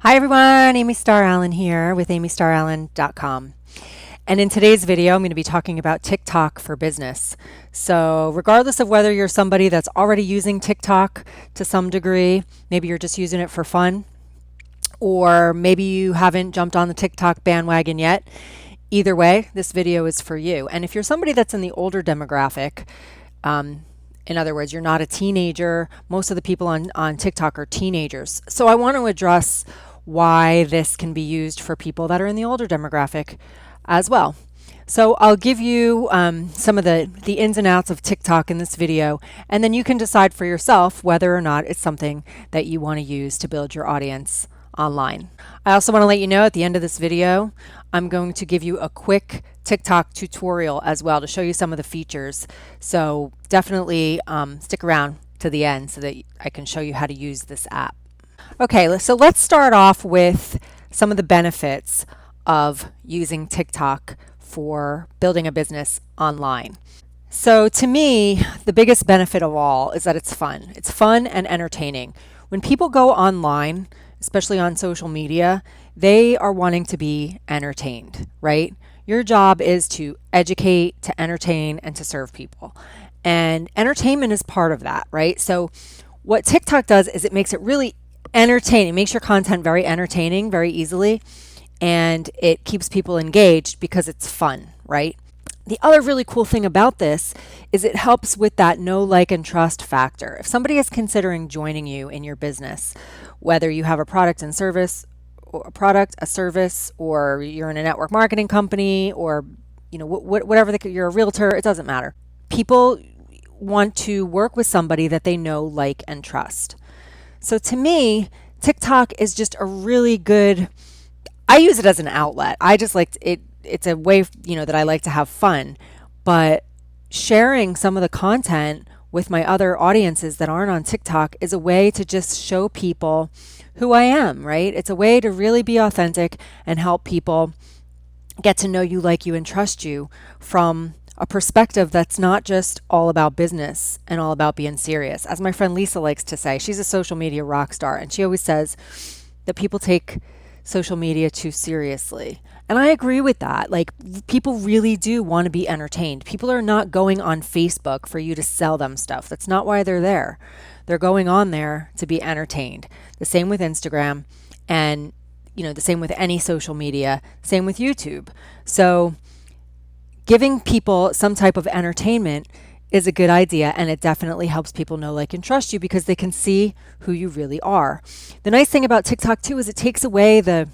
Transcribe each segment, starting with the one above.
Hi everyone, Amy Starr Allen here with amystarrallen.com. And in today's video, I'm going to be talking about TikTok for business. So regardless of whether you're somebody that's already using TikTok to some degree, maybe you're just using it for fun, or maybe you haven't jumped on the TikTok bandwagon yet, either way, this video is for you. And if you're somebody that's in the older demographic, in other words, you're not a teenager, most of the people on TikTok are teenagers. So I want to address why this can be used for people that are in the older demographic as well. So I'll give you some of the ins and outs of TikTok in this video, and then you can decide for yourself whether or not it's something that you want to use to build your audience online. I also want to let you know at the end of this video, I'm going to give you a quick TikTok tutorial as well to show you some of the features. So definitely stick around to the end so that I can show you how to use this app. Okay, so let's start off with some of the benefits of using TikTok for building a business online. So to me, the biggest benefit of all is that it's fun. It's fun and entertaining. When people go online, especially on social media, they are wanting to be entertained, right? Your job is to educate, to entertain, and to serve people. And entertainment is part of that, right? So what TikTok does is it makes it really entertaining, it makes your content very entertaining very easily, and it keeps people engaged because it's fun, right? The other really cool thing about this is it helps with that know, like, and trust factor. If somebody is considering joining you in your business, whether you have a product and service, or a service, or you're in a network marketing company, or whatever, you're a realtor, it doesn't matter. People want to work with somebody that they know, like, and trust. So to me, TikTok is just a really good, I use it as an outlet. I just like it. It's a way, that I like to have fun, but sharing some of the content with my other audiences that aren't on TikTok is a way to just show people who I am, right? It's a way to really be authentic and help people get to know you, like you, and trust you from a perspective that's not just all about business and all about being serious. As my friend Lisa likes to say, she's a social media rock star, and she always says that people take social media too seriously. And I agree with that. Like, people really do want to be entertained. People are not going on Facebook for you to sell them stuff. That's not why they're there. They're going on there to be entertained. The same with Instagram, and the same with any social media, same with YouTube. So giving people some type of entertainment is a good idea, and it definitely helps people know, like, and trust you because they can see who you really are. The nice thing about TikTok too is it takes away the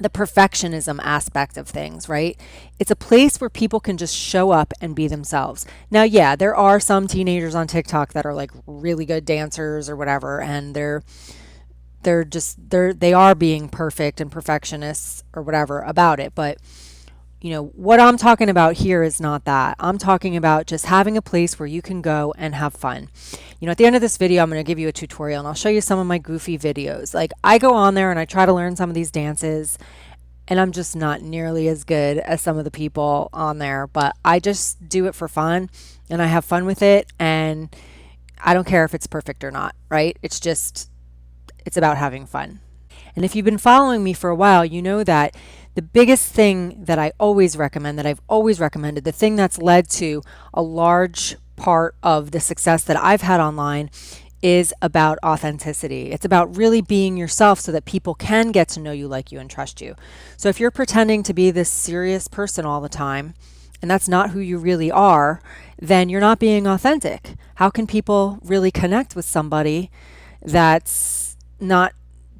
perfectionism aspect of things, right? It's a place where people can just show up and be themselves. Now, yeah, there are some teenagers on TikTok that are like really good dancers or whatever, and they are being perfect and perfectionists or whatever about it, but what I'm talking about here is not that. I'm talking about just having a place where you can go and have fun. At the end of this video, I'm going to give you a tutorial and I'll show you some of my goofy videos. Like, I go on there and I try to learn some of these dances, and I'm just not nearly as good as some of the people on there, but I just do it for fun and I have fun with it, and I don't care if it's perfect or not, right? It's about having fun. And if you've been following me for a while, you know that the biggest thing that I always recommend, that I've always recommended, the thing that's led to a large part of the success that I've had online is about authenticity. It's about really being yourself so that people can get to know you, like you, and trust you. So if you're pretending to be this serious person all the time, and that's not who you really are, then you're not being authentic. How can people really connect with somebody that's not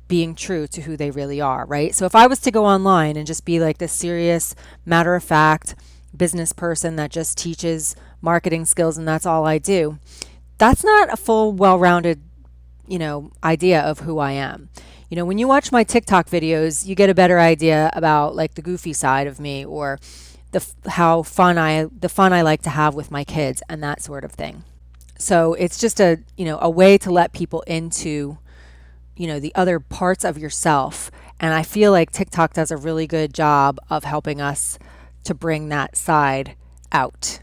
being true to who they really are, right? So if I was to go online and just be like this serious, matter-of-fact business person that just teaches marketing skills and that's all I do, that's not a full, well-rounded, idea of who I am. When you watch my TikTok videos, you get a better idea about like the goofy side of me, or the fun I like to have with my kids and that sort of thing. So it's just a way to let people into the other parts of yourself. And I feel like TikTok does a really good job of helping us to bring that side out.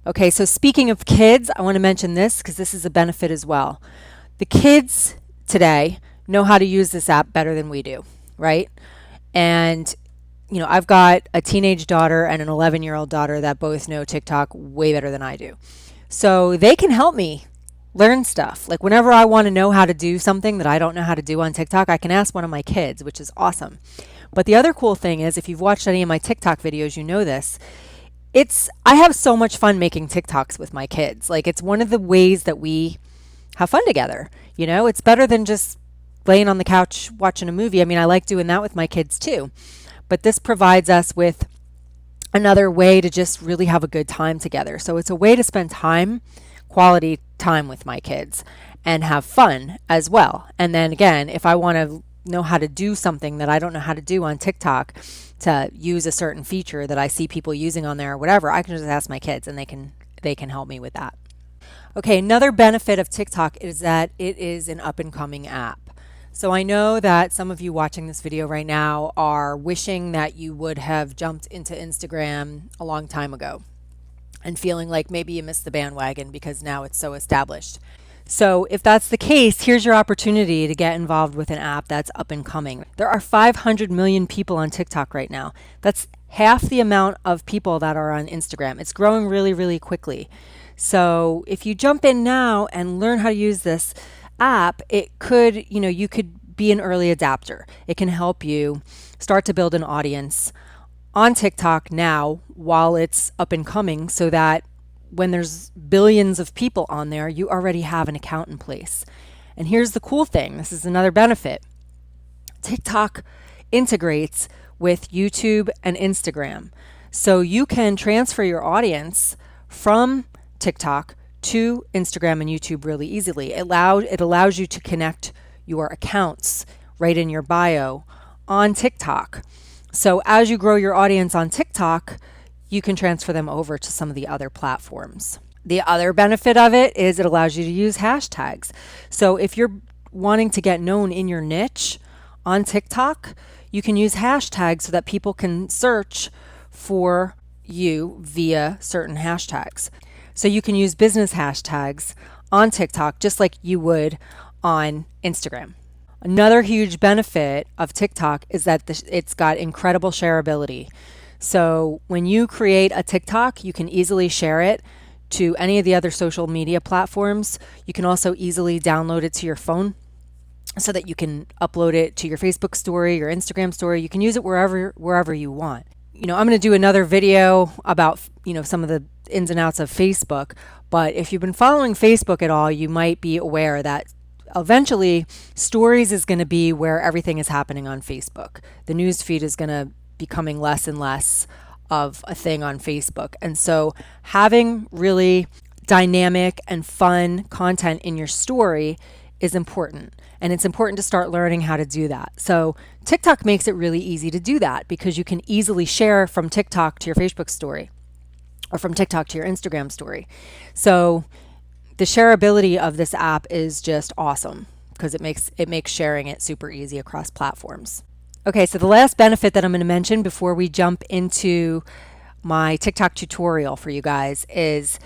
Okay, so speaking of kids, I want to mention this because this is a benefit as well. The kids today know how to use this app better than we do, right? And I've got a teenage daughter and an 11-year-old daughter that both know TikTok way better than I do. So they can help me learn stuff. Like whenever I want to know how to do something that I don't know how to do on TikTok, I can ask one of my kids, which is awesome. But the other cool thing is, if you've watched any of my TikTok videos, you know this. I have so much fun making TikToks with my kids. Like it's one of the ways that we have fun together. It's better than just laying on the couch watching a movie. I mean, I like doing that with my kids too. But this provides us with another way to just really have a good time together. So it's a way to spend time, quality time with my kids and have fun as well. And then again, if I want to know how to do something that I don't know how to do on TikTok, to use a certain feature that I see people using on there or whatever, I can just ask my kids and they can help me with that. Okay, another benefit of TikTok is that it is an up and coming app. So I know that some of you watching this video right now are wishing that you would have jumped into Instagram a long time ago and feeling like maybe you missed the bandwagon because now it's so established. So if that's the case, here's your opportunity to get involved with an app that's up and coming. There are 500 million people on TikTok right now. That's half the amount of people that are on Instagram. It's growing really, really quickly. So if you jump in now and learn how to use this app, you could be an early adapter. It can help you start to build an audience on TikTok now while it's up and coming, so that when there's billions of people on there, you already have an account in place. And here's the cool thing. This is another benefit. TikTok integrates with YouTube and Instagram. So you can transfer your audience from TikTok to Instagram and YouTube really easily. It allows you to connect your accounts right in your bio on TikTok. So as you grow your audience on TikTok, you can transfer them over to some of the other platforms. The other benefit of it is it allows you to use hashtags. So if you're wanting to get known in your niche on TikTok, you can use hashtags so that people can search for you via certain hashtags. So you can use business hashtags on TikTok just like you would on Instagram. Another huge benefit of TikTok is that it's got incredible shareability. So when you create a TikTok, you can easily share it to any of the other social media platforms. You can also easily download it to your phone so that you can upload it to your Facebook story, your Instagram story. You can use it wherever you want. I'm going to do another video about, some of the ins and outs of Facebook, but if you've been following Facebook at all, you might be aware that eventually stories is going to be where everything is happening on Facebook. The news feed is going to becoming less and less of a thing on Facebook. And so having really dynamic and fun content in your story is important. And it's important to start learning how to do that. So TikTok makes it really easy to do that because you can easily share from TikTok to your Facebook story or from TikTok to your Instagram story. So the shareability of this app is just awesome because it makes sharing it super easy across platforms. Okay, so the last benefit that I'm going to mention before we jump into my TikTok tutorial for you guys is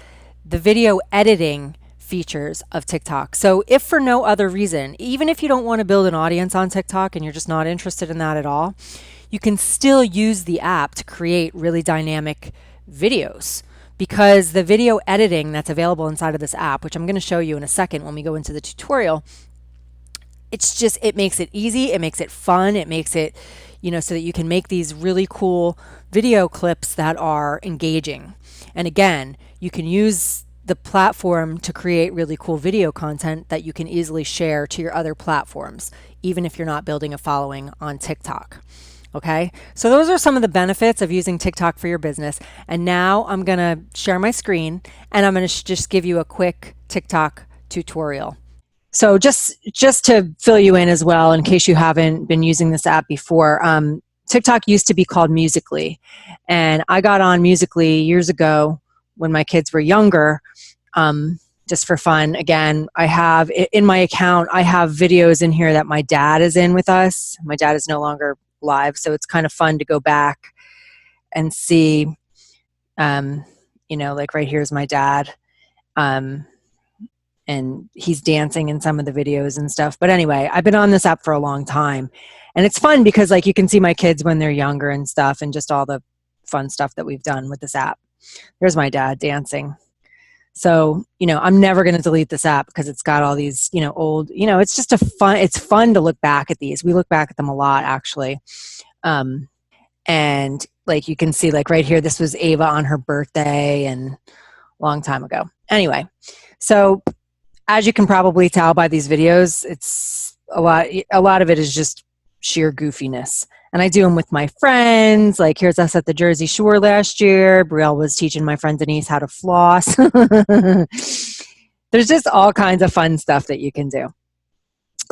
the video editing features of TikTok. So if for no other reason, even if you don't want to build an audience on TikTok and you're just not interested in that at all, you can still use the app to create really dynamic videos, because the video editing that's available inside of this app, which I'm going to show you in a second when we go into the tutorial, it makes it easy, it makes it fun, it makes it, so that you can make these really cool video clips that are engaging. And again, you can use the platform to create really cool video content that you can easily share to your other platforms, even if you're not building a following on TikTok. Okay, so those are some of the benefits of using TikTok for your business. And now I'm going to share my screen and I'm going to just give you a quick TikTok tutorial. So just to fill you in as well, in case you haven't been using this app before, TikTok used to be called Musical.ly, and I got on Musical.ly years ago when my kids were younger, just for fun. Again, I have in my account, I have videos in here that my dad is in with us. My dad is no longer live, so it's kind of fun to go back and see, like right here's my dad. and he's dancing in some of the videos and stuff. But anyway, I've been on this app for a long time, and it's fun because like you can see my kids when they're younger and stuff, and just all the fun stuff that we've done with this app. There's my dad dancing. So, I'm never going to delete this app because it's got all these, old, it's just it's fun to look back at these. We look back at them a lot, actually. And like you can see, like right here, this was Ava on her birthday and a long time ago. Anyway, so as you can probably tell by these videos, it's a lot of it is just sheer goofiness. And I do them with my friends. Like here's us at the Jersey Shore last year. Brielle was teaching my friend Denise how to floss. There's just all kinds of fun stuff that you can do.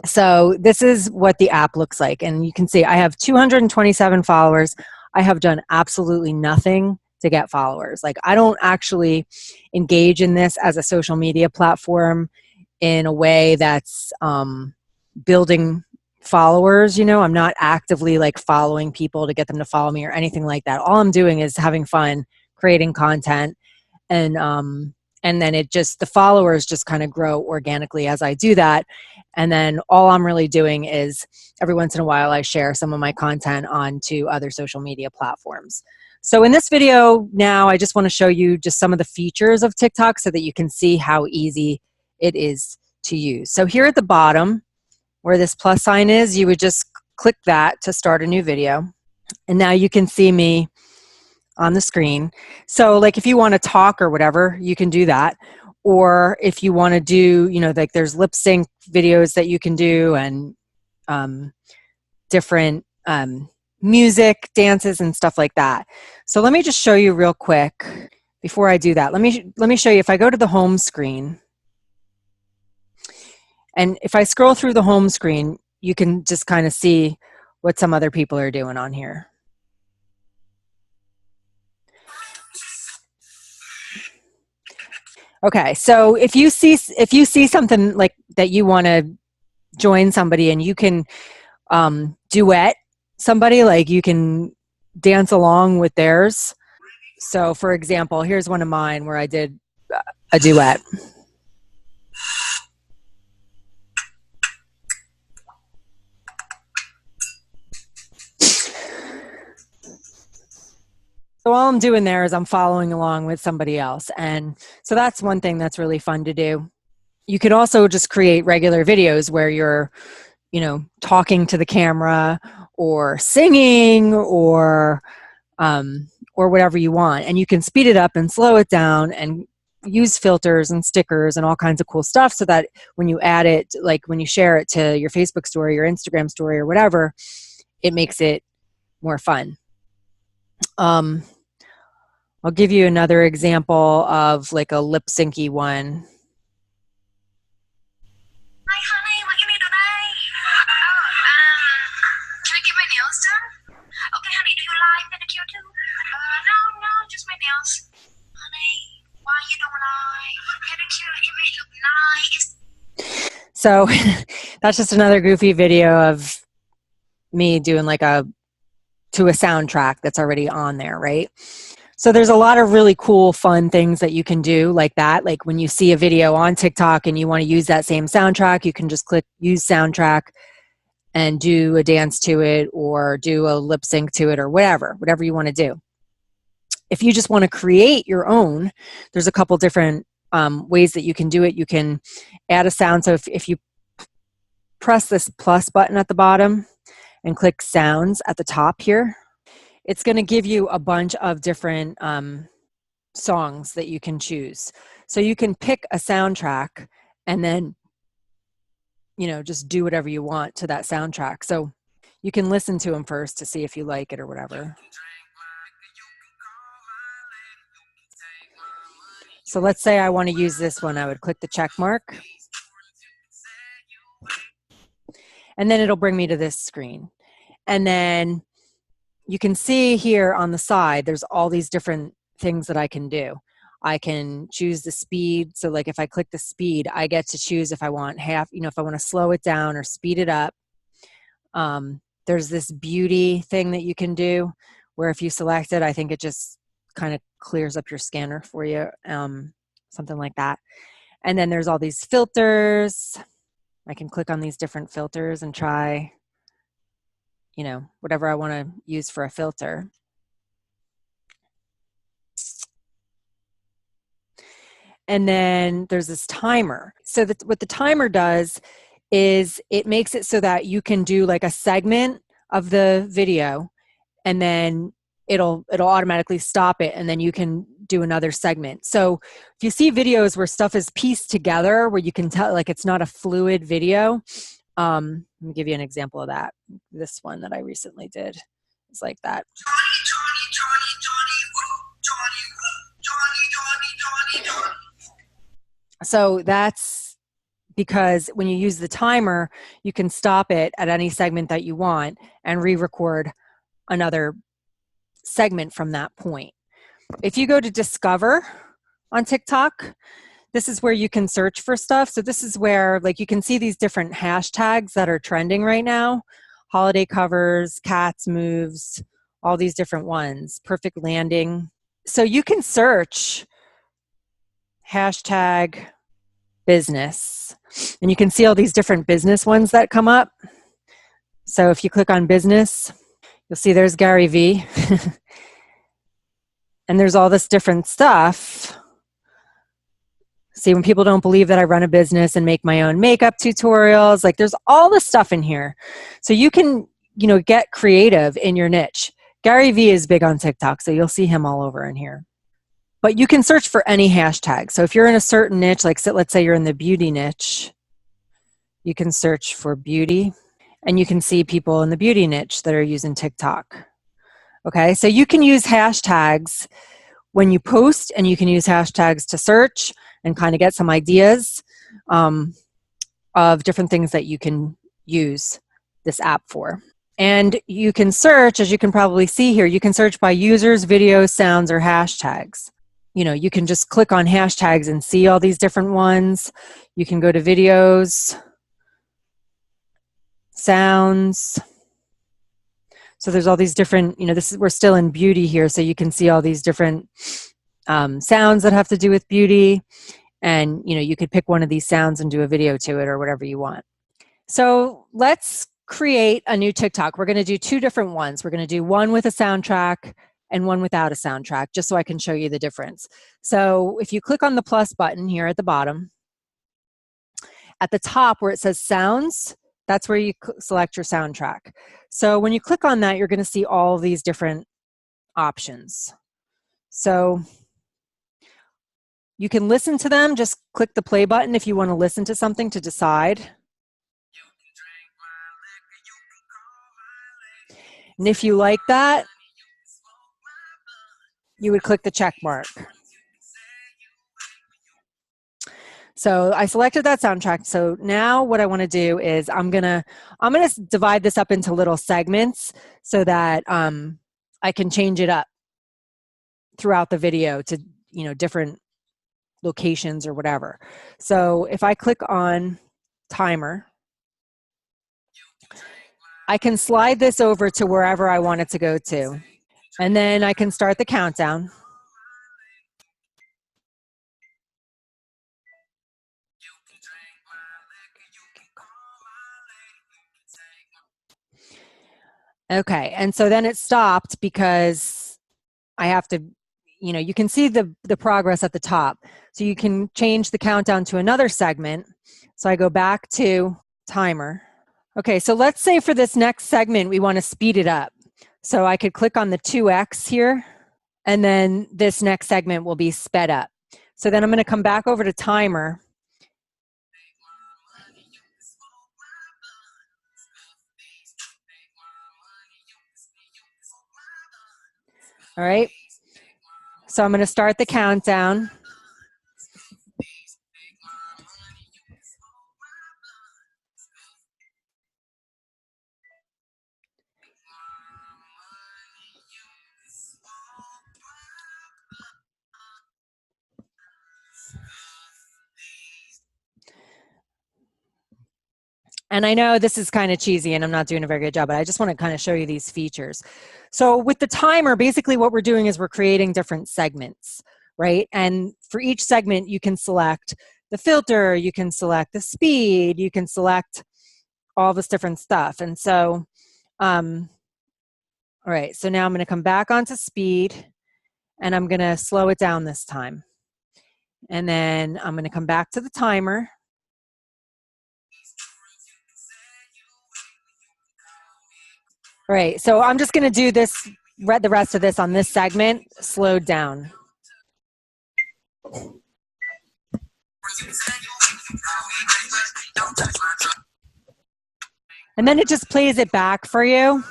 So this is what the app looks like. And you can see I have 227 followers. I have done absolutely nothing to get followers. Like I don't actually engage in this as a social media platform in a way that's building followers. I'm not actively like following people to get them to follow me or anything like that. All I'm doing is having fun, creating content, and then the followers just kind of grow organically as I do that. And then all I'm really doing is every once in a while I share some of my content onto other social media platforms. So in this video now, I just want to show you just some of the features of TikTok so that you can see how easy it is to use. So here at the bottom, where this plus sign is, you would just click that to start a new video. And now you can see me on the screen. So like if you want to talk or whatever, you can do that. Or if you want to do, like there's lip sync videos that you can do and different music, dances and stuff like that. So let me just show you real quick before I do that. Let me show you. If I go to the home screen, and if I scroll through the home screen, you can just kind of see what some other people are doing on here. Okay, so if you see something like that you want to join somebody and you can duet somebody, like you can dance along with theirs. So for example, here's one of mine where I did a duet. So all I'm doing there is I'm following along with somebody else. And so that's one thing that's really fun to do. You could also just create regular videos where you're, talking to the camera or singing or whatever you want. And you can speed it up and slow it down and use filters and stickers and all kinds of cool stuff so that when you add it, like when you share it to your Facebook story, your Instagram story or whatever, it makes it more fun. I'll give you another example of like a lip syncy one. Hi honey, what you need today? Can I get my nails done? Okay honey, do you like pedicure too? No, just my nails. Honey, why you don't like pedicure? It may look nice. So that's just another goofy video of me doing like to a soundtrack that's already on there, right? So there's a lot of really cool, fun things that you can do like that. Like when you see a video on TikTok and you want to use that same soundtrack, you can just click use soundtrack and do a dance to it or do a lip sync to it or whatever you want to do. If you just want to create your own, there's a couple different ways that you can do it. You can add a sound. So if you press this plus button at the bottom and click sounds at the top here, it's going to give you a bunch of different songs that you can choose. So you can pick a soundtrack and then, just do whatever you want to that soundtrack. So you can listen to them first to see if you like it or whatever. So let's say I want to use this one. I would click the check mark. And then it'll bring me to this screen. And then you can see here on the side, there's all these different things that I can do. I can choose the speed. So like if I click the speed, I get to choose if I want if I want to slow it down or speed it up. There's this beauty thing that you can do where if you select it, I think it just kind of clears up your scanner for you, something like that. And then there's all these filters. I can click on these different filters and try, you know, whatever I want to use for a filter. And then there's this timer. So what the timer does is it makes it so that you can do like a segment of the video, and then it'll automatically stop it, and then you can do another segment. So if you see videos where stuff is pieced together, where you can tell like it's not a fluid video, let me give you an example of that. This one that I recently did is like that. So that's because when you use the timer, you can stop it at any segment that you want and re-record another segment from that point. If you go to Discover on TikTok, this is where you can search for stuff. So this is where like you can see these different hashtags that are trending right now. Holiday covers, cats moves, all these different ones, perfect landing. So you can search hashtag business, and you can see all these different business ones that come up. So if you click on business, you'll see there's Gary V. And there's all this different stuff. See, when people don't believe that I run a business and make my own makeup tutorials, like there's all this stuff in here. So you can, you know, get creative in your niche. Gary V is big on TikTok, so you'll see him all over in here. But you can search for any hashtag. So if you're in a certain niche, like let's say you're in the beauty niche, you can search for beauty, and you can see people in the beauty niche that are using TikTok. Okay, so you can use hashtags when you post, and you can use hashtags to search and kind of get some ideas of different things that you can use this app for. And you can search, as you can probably see here, you can search by users, videos, sounds, or hashtags. You know, you can just click on hashtags and see all these different ones. You can go to videos, sounds. So there's all these different, you know, we're still in beauty here, so you can see all these different sounds that have to do with beauty. And, you know, you could pick one of these sounds and do a video to it or whatever you want. So let's create a new TikTok. We're going to do two different ones. We're going to do one with a soundtrack and one without a soundtrack, just so I can show you the difference. So if you click on the plus button here at the bottom, at the top where it says sounds, that's where you select your soundtrack. So when you click on that, you're going to see all these different options. So you can listen to them. Just click the play button if you want to listen to something to decide. And if you like that, you would click the check mark. So I selected that soundtrack. So now what I want to do is I'm gonna divide this up into little segments so that I can change it up throughout the video to, you know, different locations or whatever. So if I click on timer, I can slide this over to wherever I want it to go to. And then I can start the countdown. Okay, and so then it stopped because I have to, you know, you can see the progress at the top. So you can change the countdown to another segment. So I go back to timer. Okay, so let's say for this next segment, we want to speed it up. So I could click on the 2x here, and then this next segment will be sped up. So then I'm going to come back over to timer. All right, so I'm going to start the countdown. And I know this is kind of cheesy and I'm not doing a very good job, but I just want to kind of show you these features. So with the timer, basically what we're doing is we're creating different segments, right? And for each segment, you can select the filter, you can select the speed, you can select all this different stuff. And so, all right, so now I'm going to come back onto speed, and I'm going to slow it down this time. And then I'm going to come back to the timer. All right, so I'm just going to do this, the rest of this on this segment, slowed down. And then it just plays it back for you,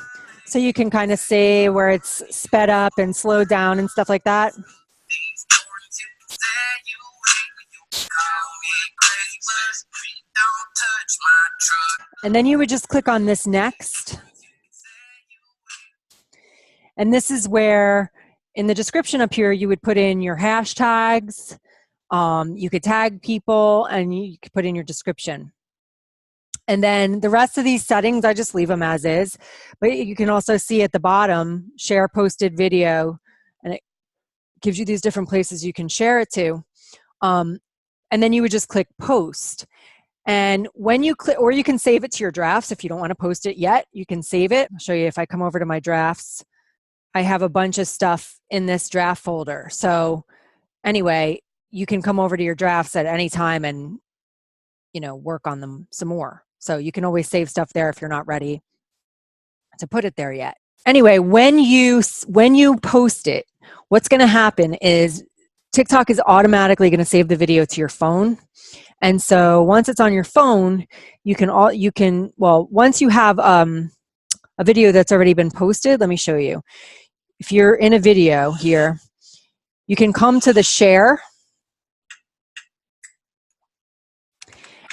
so you can kind of see where it's sped up and slowed down and stuff like that. And then you would just click on this next. And this is where, in the description up here, you would put in your hashtags. You could tag people, and you could put in your description. And then the rest of these settings, I just leave them as is. But you can also see at the bottom, share posted video, and it gives you these different places you can share it to. And then you would just click post. And when you click, or you can save it to your drafts. If you don't want to post it yet, you can save it. I'll show you if I come over to my drafts. I have a bunch of stuff in this draft folder. So anyway, you can come over to your drafts at any time and, work on them some more. So you can always save stuff there if you're not ready to put it there yet. Anyway, when you post it, what's going to happen is TikTok is automatically going to save the video to your phone. And so once it's on your phone, once you have a video that's already been posted, let me show you. If you're in a video here, you can come to the share,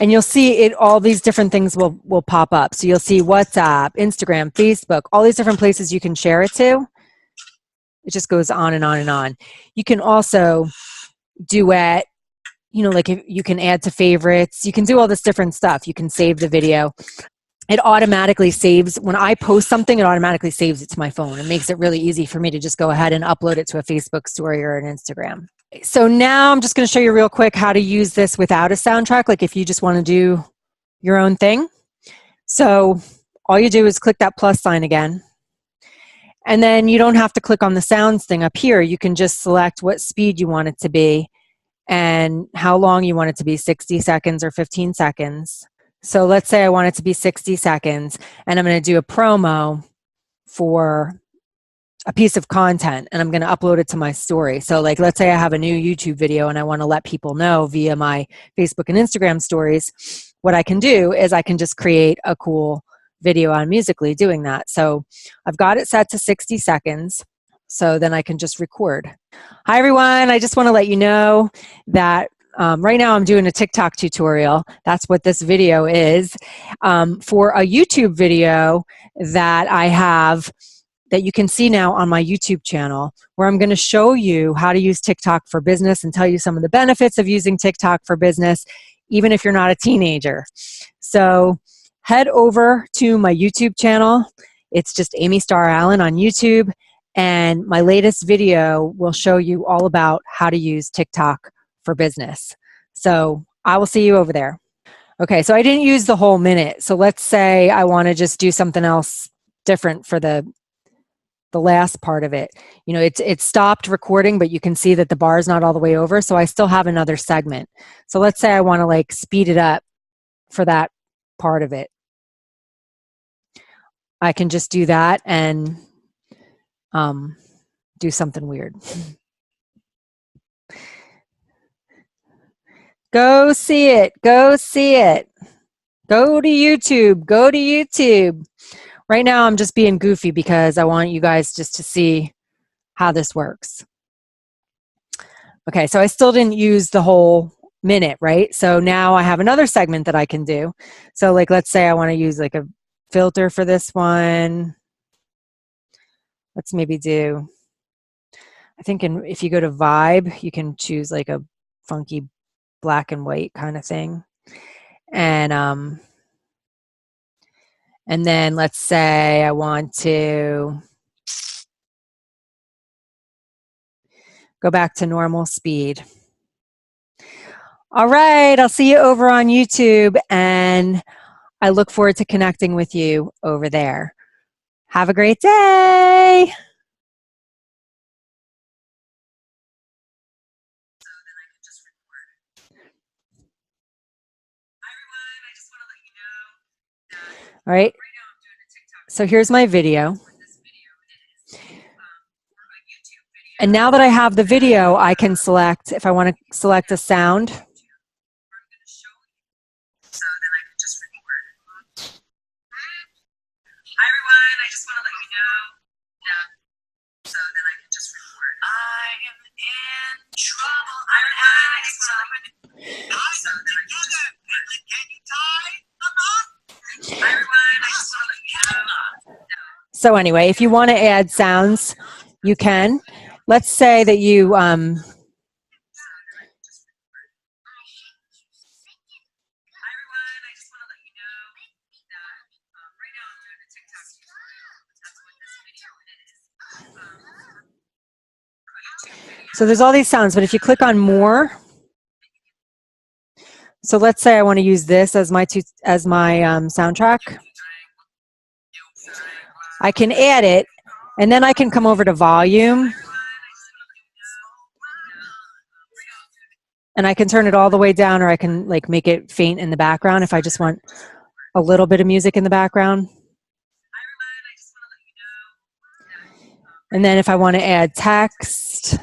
and you'll see it. All these different things will pop up. So you'll see WhatsApp, Instagram, Facebook, all these different places you can share it to. It just goes on and on and on. You can also duet, like if you can add to favorites. You can do all this different stuff. You can save the video. It automatically saves. When I post something, it automatically saves it to my phone. It makes it really easy for me to just go ahead and upload it to a Facebook story or an Instagram. So now I'm just going to show you real quick how to use this without a soundtrack, like if you just want to do your own thing. So all you do is click that plus sign again. And then you don't have to click on the sounds thing up here. You can just select what speed you want it to be and how long you want it to be, 60 seconds or 15 seconds. So let's say I want it to be 60 seconds, and I'm going to do a promo for a piece of content, and I'm going to upload it to my story. So like, let's say I have a new YouTube video and I want to let people know via my Facebook and Instagram stories. What I can do is I can just create a cool video on Musical.ly doing that. So I've got it set to 60 seconds. So then I can just record. Hi, everyone. I just want to let you know that right now I'm doing a TikTok tutorial. That's what this video is, for a YouTube video that I have that you can see now on my YouTube channel, where I'm going to show you how to use TikTok for business and tell you some of the benefits of using TikTok for business, even if you're not a teenager. So head over to my YouTube channel. It's just Amy Starr Allen on YouTube. And my latest video will show you all about how to use TikTok for business. So I will see you over there. Okay, so I didn't use the whole minute. So let's say I want to just do something else different for the last part of it. It stopped recording, but you can see that the bar is not all the way over. So I still have another segment. So let's say I want to speed it up for that part of it. I can just do that and do something weird. Go see it. Go see it. Go to YouTube. Go to YouTube. Right now, I'm just being goofy because I want you guys just to see how this works. Okay, so I still didn't use the whole minute, right? So now I have another segment that I can do. So let's say I want to use a filter for this one. Let's maybe do, I think if you go to vibe, you can choose a funky black and white kind of thing. And then let's say I want to go back to normal speed. All right, I'll see you over on YouTube, and I look forward to connecting with you over there. Have a great day. All right, so here's my video. And now that I have the video, I can select, if I want to select a sound. Hi everyone, I just want to let you know that so then I can just record. I am in trouble. I just want to let you know. So then I can just record. Can you tie a knot? Hi everyone, I just want to let you know. So anyway, if you want to add sounds, you can. Let's say that you so there's all these sounds, but if you click on more, so let's say I want to use this as my soundtrack. I can add it, and then I can come over to volume, and I can turn it all the way down, or I can like make it faint in the background if I just want a little bit of music in the background. And then if I want to add text,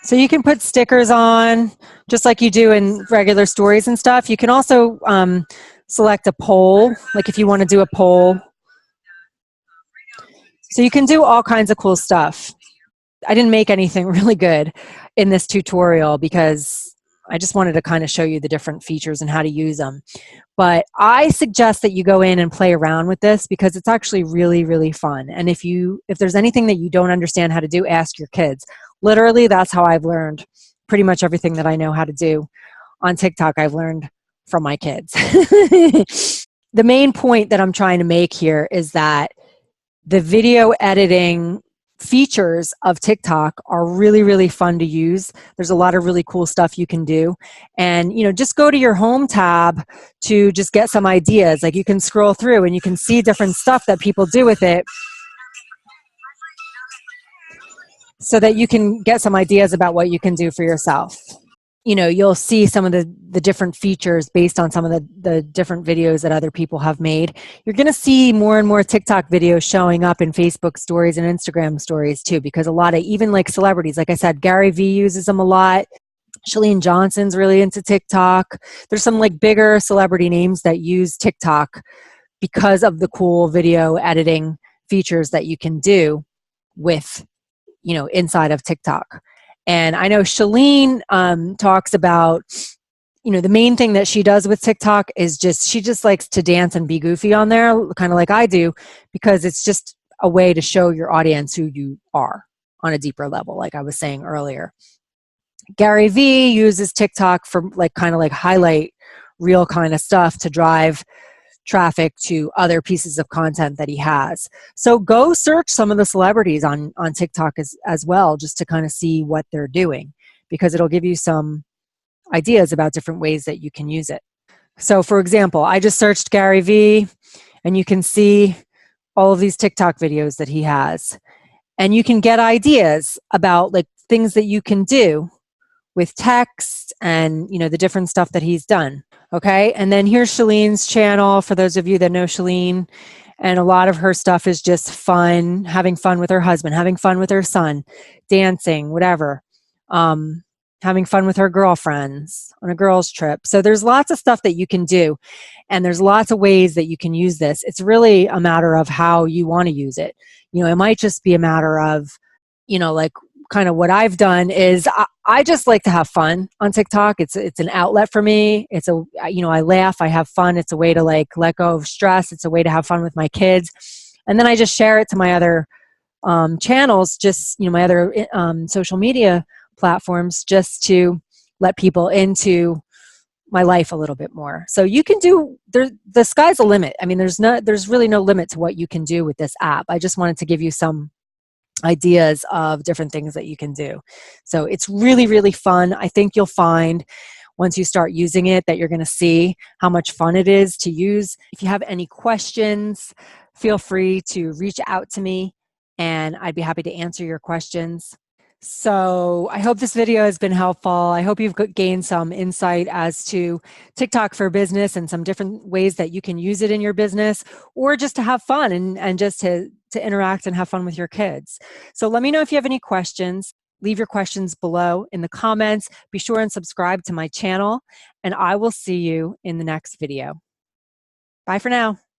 so you can put stickers on just like you do in regular stories and stuff. You can also select a poll, like if you want to do a poll. So you can do all kinds of cool stuff. I didn't make anything really good in this tutorial because I just wanted to kind of show you the different features and how to use them. But I suggest that you go in and play around with this because it's actually really, really fun. And if there's anything that you don't understand how to do, ask your kids. Literally, that's how I've learned pretty much everything that I know how to do on TikTok. I've learned from my kids. The main point that I'm trying to make here is that the video editing features of TikTok are really, really fun to use. There's a lot of really cool stuff you can do. And, just go to your home tab to just get some ideas. Like you can scroll through and you can see different stuff that people do with it so that you can get some ideas about what you can do for yourself. You'll see some of the different features based on some of the different videos that other people have made. You're going to see more and more TikTok videos showing up in Facebook stories and Instagram stories too, because a lot of even like celebrities, like I said, Gary Vee uses them a lot. Chalene Johnson's really into TikTok. There's some like bigger celebrity names that use TikTok because of the cool video editing features that you can do with, inside of TikTok. And I know Chalene talks about, the main thing that she does with TikTok is she just likes to dance and be goofy on there, kind of like I do, because it's just a way to show your audience who you are on a deeper level, like I was saying earlier. Gary Vee uses TikTok for kind of highlight reel kind of stuff to drive traffic to other pieces of content that he has. So go search some of the celebrities on TikTok as well, just to kind of see what they're doing, because it'll give you some ideas about different ways that you can use it. So for example, I just searched Gary Vee and you can see all of these TikTok videos that he has. And you can get ideas about like things that you can do with text and, the different stuff that he's done. Okay. And then here's Shalene's channel for those of you that know Chalene. And a lot of her stuff is just fun, having fun with her husband, having fun with her son, dancing, whatever. having fun with her girlfriends on a girls' trip. So there's lots of stuff that you can do, and there's lots of ways that you can use this. It's really a matter of how you want to use it. It might just be a matter of, like kind of what I've done is I just like to have fun on TikTok. It's an outlet for me. I laugh, I have fun. It's a way to like let go of stress. It's a way to have fun with my kids, and then I just share it to my other channels, just my other social media platforms, just to let people into my life a little bit more. So you can do the sky's the limit. I mean, there's really no limit to what you can do with this app. I just wanted to give you some ideas of different things that you can do. So it's really, really fun. I think you'll find once you start using it that you're going to see how much fun it is to use. If you have any questions, feel free to reach out to me and I'd be happy to answer your questions. So I hope this video has been helpful. I hope you've gained some insight as to TikTok for business and some different ways that you can use it in your business, or just to have fun and just to interact and have fun with your kids. So let me know if you have any questions. Leave your questions below in the comments. Be sure and subscribe to my channel, and I will see you in the next video. Bye for now.